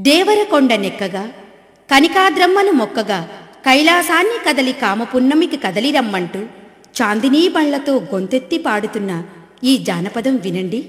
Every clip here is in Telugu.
దేవరకొండ నెక్కగా కనికాద్రమ్మను మొక్కగా కైలాసాన్ని కదలి కామపున్నమికి కదలి రమ్మంటూ చాందినీ బళ్లతో గొంతెత్తి పాడుతున్న ఈ జానపదం వినండి.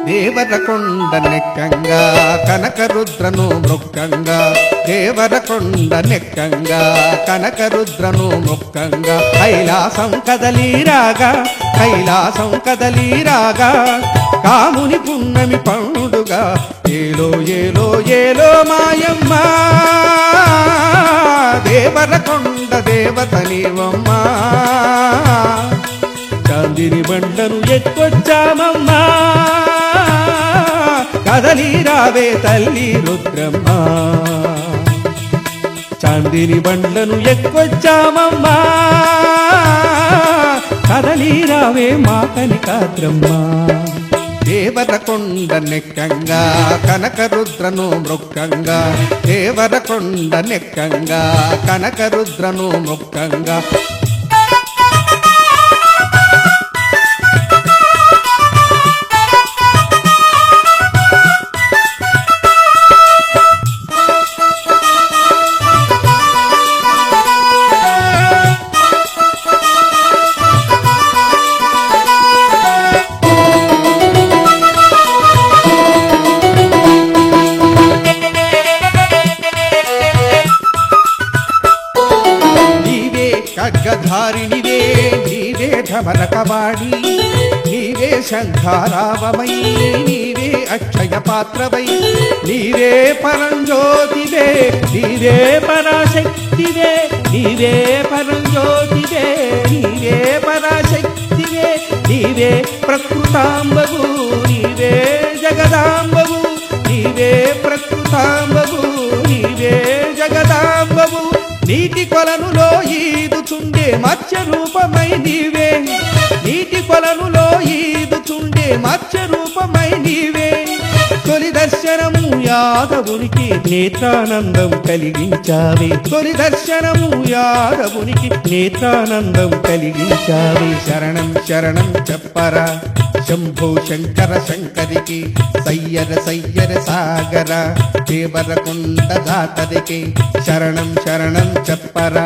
దేవరకొండ నెక్కంగా కనకరుద్రను మొక్కంగా, దేవరకొండ నెక్కంగా కనకరుద్రను మొక్కంగా, కైలాసం కదలీరాగా కైలాసం కదలీరాగా, కాముని పున్నమి పండుగ ఏలో ఏలో ఏలో మాయమ్మ, దేవరకొండ దేవత నీవమ్మా, చాందిని బండ్లను ఎక్కొచ్చామమ్మా, కదలి రావే తల్లి రుద్రమ్మ, చాందిని బండ్లను ఎక్కొచ్చామమ్మా, కదలి రావే మా కనికాద్రమ్మ. దేవరకొండ నెక్కంగా కనకరుద్రను మొక్కంగా, దేవరకొండ నెక్కంగా కనకరుద్రను మొక్కంగా, ఖడ్గధారిణివే నీవే ఢమరకవాణి, నీవే శంఖారావమై నీవే అక్షయ పాత్రవై, నీవే పరంజ్యోతివే నీవే పరాశక్తివే, నీవే పరంజ్యోతివే నీవే పరాశక్తివే, నీవే ప్రకృతాంబవు నీవే జగదాంబవు, నీవే ప్రకృతాంబవు నీవే జగదాంబవు, నీటి కొలనులో ఈదుచుండే మత్స్య రూపమై నీవే, నీటి కొలనులో ఈదుచుండే మత్స్య రూపమై నీవే, తొలి దర్శనము యాదవునికి నేత్రానందం కలిగించావే, తొలి దర్శనము యాదవునికి నేత్రానందం కలిగించావే, శరణం శరణం చెప్పరా శంభో శంకర శంకరికి, సయ్యర సయ్యర సాగర దేవరకొండ దాతరికి, శరణం శరణం చెప్పరా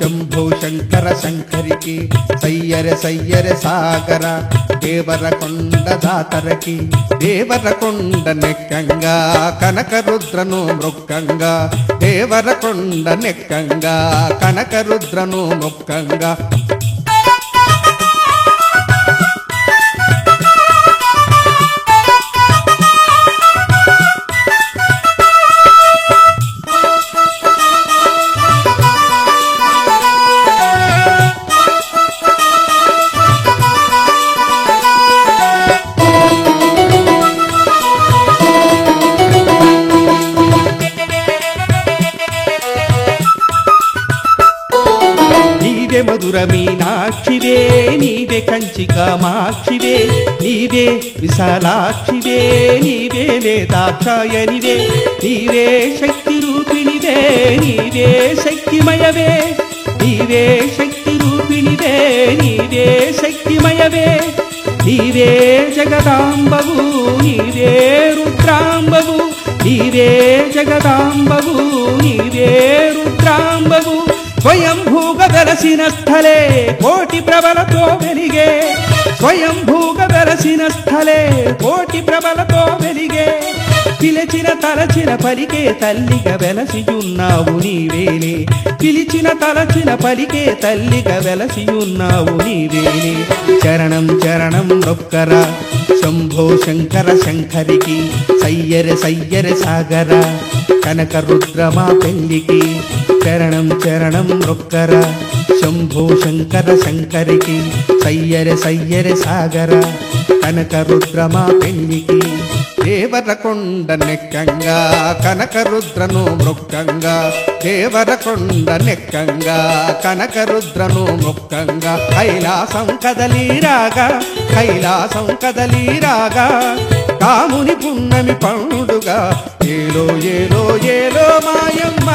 శంభో శంకర శంకరికి, సయ్యర సయ్యర సాగర దేవరకొండ దాతరికి, దేవరకొండ నెక్కంగా కనకరుద్రను మొక్కంగా, దేవరకొండ నెక్కంగా కనకరుద్రను మొక్కంగా, మధుర మీనాక్షివే నీవే కంచి కామాక్షివే, నీవే విశాలాక్షివే నీవే వేదాక్షాయనివే, నీవే శక్తి రూపిణివే నీవే శక్తిమయవే, నీవే శక్తి రూపిణివే నీవే శక్తిమయవే, నీవే జగదాంబవు నీవే రుద్రాంబవు, నీవే జగదాంబవు నీవే రుద్రాంబవు, స్వయంభూగా వెలసిన స్థలే కోటి ప్రభలతో వెలిగే, స్వయంభూగా వెలసిన స్థలే కోటి ప్రభలతో వెలిగే, పిలిచిన తలచిన పలికే తల్లిగా వెలసియున్నావు నీవేలే, పిలిచిన తలచిన పలికే తల్లిగా వెలసియున్నావు నీవేలే, చరణం చరణం నొక్కరా శంభో శంకర శంకరికి, సయ్యర సయ్యర సాగర కనకరుద్రమా పెళ్లికి, చరణం చరణం మొక్కరా శంభో శంకర శంకరికి, సయ్యర సయ్యర సాగర కనకరుద్రమా పెళ్లికి, దేవ దేవరకొండ నెక్కంగా కనకరుద్రను మృక్కంగా దేవరకొండ నెక్కంగా కనకరుద్రను మృక్కంగా కైలాసం కదలిరాగా కైలాసం కదలిరాగా కాముని పున్నమి పండుగ ఏలో ఏలో ఏలో మాయమ్మ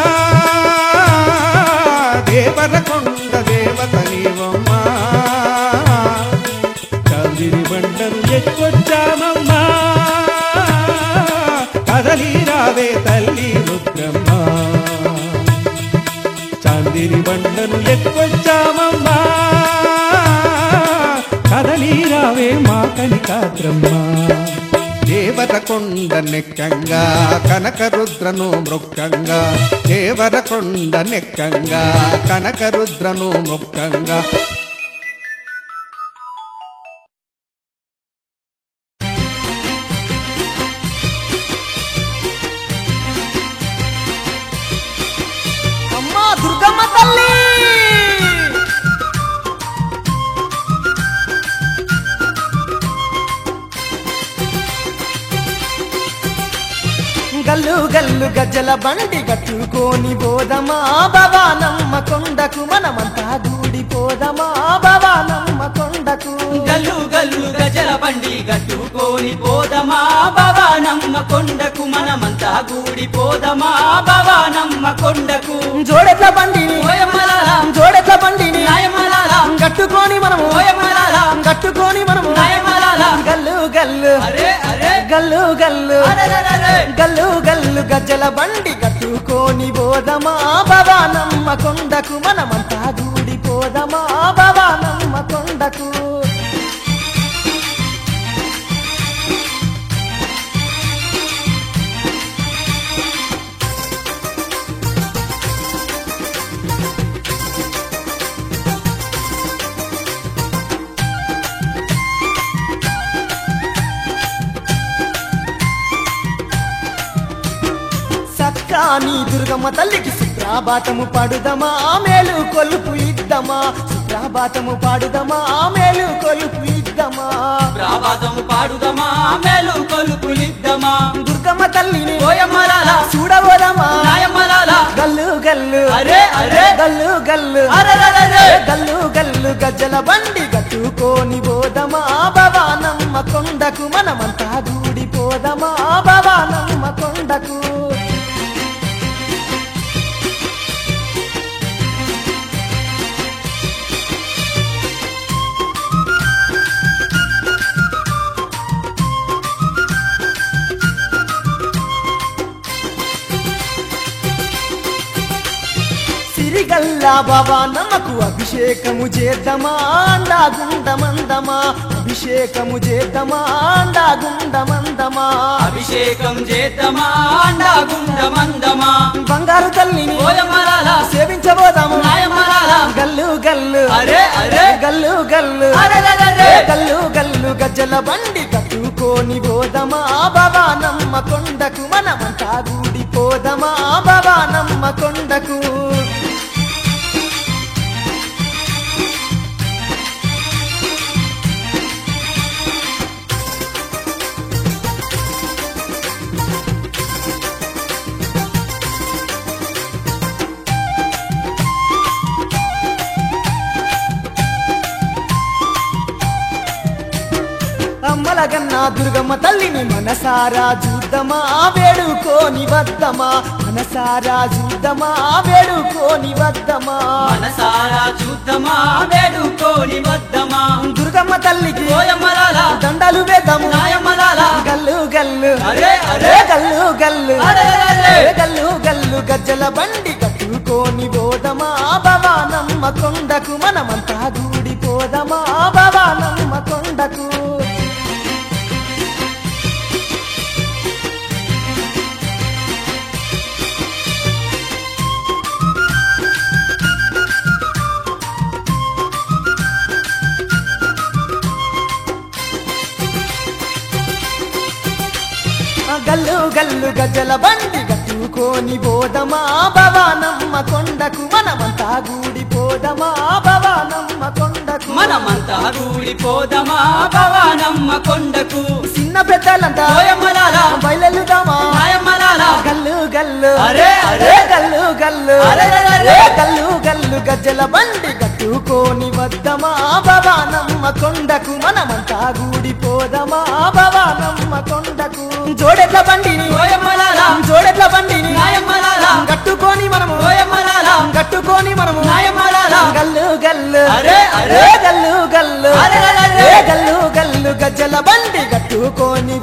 దేవరకొండ దేవత నీవమ్మ చాందిని బండను ఎక్కొచ్చామమ్మా కదలి రావే తల్లి రుద్రమ్మ చాందిని బండను ఎక్కొచ్చామమ్మా కదలి రావే మా కనికాద్రమ్మ దేవరకొండ నెక్కంగా కనకరుద్రను మృక్కంగా దేవరకొండ నెక్కంగా కనకరుద్రను మృక్కంగా అమ్మా దుర్గమ్మ తల్లి గల్లు గల్లు గజ్జల బండి కట్టుకొని పోదమా భవానమ్మ కొండకు మనమంతా గూడిపోదమా భవానమ్మ కొండకు గల్లు గల్లు గజల బండి గట్టుకొని పోదమా భవానమ్మ కొండకు మనమంతా గూడిపోదమా భవానమ్మ కొండకు జోడెట్ల బండిని ఓయమ్మలారా జోడెట్ల బండిని నాయమ్మలారా కట్టుకొని మనము ఓయమ్మలారా కట్టుకొని మనము నాయమ్మలారా గల్లు గల్లు అరే అరే గల్లు గల్లు అరెరెరెరె. గల్లు గల్లు గజ్జల బండి కట్టుకొని పోదమా భవానమ్మ కొండకు మనమంతా గూడిపోదమా భవానమ్మ కొండకు సక్కాని దుర్గమ్మ తల్లికి సుప్రాబాతము పాడుదమా మేలు కొలుపు ఇద్దమా సుప్రాబాతము పాడుదమా మేలు కొలుపు ఇద్దమా ప్రావాదము పాడుదమా మేలు కొలుపులిద్దమా దుర్గమ్మ తల్లిని ఓయమ్మలారా చూడబోదమా నాయమ్మలారా గల్లు గల్లు అరే అరే గల్లు గల్లు అరెరెరెరె. గల్లు గల్లు గజ్జల బండి కట్టుకొని పోదమా భవానమ్మ కొండకు మనమంతా గూడిపోదమా భవానమ్మ కొండకు సిరిగల్లా భవానమ్మకు అభిషేకము చేద్దామా అండాగుండమందమా అభిషేకము చేద్దామా అండాగుండమందమా అభిషేకం చేద్దామా అండాగుండమందమా బంగారు తల్లిని ఓయమ్మలారా సేవించబోదాము నాయమ్మలారా గల్లు గల్లు అరే అరే గల్లు గల్లు అరెరెరెరె. గల్లు గల్లు గజ్జల బండి కట్టుకొని పోదమా భవానమ్మ కొండకు మనమంతా గూడిపోదమా భవానమ్మ కొండకు అమ్మలగన్నా దుర్గమ్మ తల్లిని మనసారా చూద్దామా వేడుకోని వద్దమా మనసారా చూద్దామా వేడుకోని వద్దమా మనసారా చూద్దామా వేడుకోని వద్దమా దుర్గమ్మ తల్లికి ఓయమ్మలారా దండలు వేద్దాము నాయమ్మలారా గల్లు గల్లు అరే అరే గల్లు గల్లు అరెరెరెరె. గల్లు గల్లు గజ్జల బండి కట్టుకొని పోదమా భవానమ్మ కొండకు మనమంతా గూడిపోదమా భవానమ్మ కొండకు గల్లు గల్లు గజ్జల బండి కట్టుకొని పోదమా భవానమ్మ కొండకు మనమంతా గూడిపోదమా భవానమ్మ కొండకు మనమంతా గూడిపోదమా భవానమ్మ కొండకు చిన్న పెద్దలంతా ఓయమ్మలారా గల్లు అరే, అరే. గల్లు గల్లు అరెరెరెరె. గల్లు గల్లు గజ్జల బండి కట్టుకోని వద్దమా భవానమ్మ కొండకు మనమంతా గూడిపోదమా భవానమ్మ కొండకు జోడెడ్ల బండిని ఓయమ్మలారా. జోడెడ్ల బండిని నాయమ్మలారా. కట్టుకొని మనము ఓయమ్మలారా. కట్టుకొని మనము నాయమ్మలారా. గల్లు గల్లు అరే, అరే. గల్లు గల్లు అరెరెరెరె. గల్లు గల్లు గజ్జల బండి కట్టుకొని